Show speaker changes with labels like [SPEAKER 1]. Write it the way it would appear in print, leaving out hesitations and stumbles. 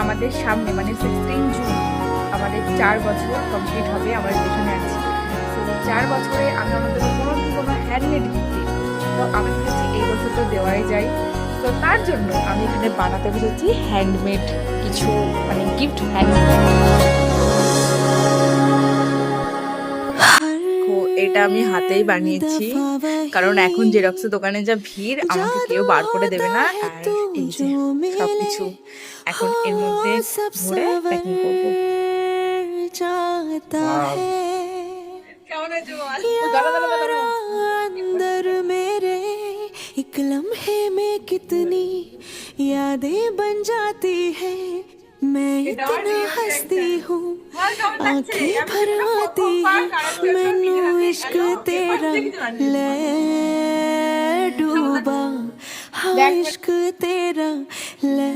[SPEAKER 1] আমাদের সামনে মানে 16 জুন আমাদের 4 বছর কমপ্লিট হবে, আমরা রিলেশনে আছি। তো 4 বছরে আমি আমাদের কোনো হ্যান্ডমেড গিফট দিই, তো আমি ভেবেছি এই বছর তো দেওয়াই যায়। তো তার জন্য আমি এখানে বানাতে বসেছি হ্যান্ডমেড কিছু মানে গিফট হ্যান্ডমেড। এটা আমি হাতেই বানিয়েছি, কারণ এখন জেরক্সের দোকানে যা ভিড়, আমাকে কেউ বার করে দেবে না। আর এই যে সবকিছু এখন এর মধ্যে ভরে প্যাকিং করবো। কেমন হয়েছে अंदर मेरे एक लम्हे में कितनी यादें बन जाती है, मैं इतना हंसती हूँ आंखें भर आती है, मैनू इश्क तेरा ले डूबा, हाँ इश्क तेरा ले।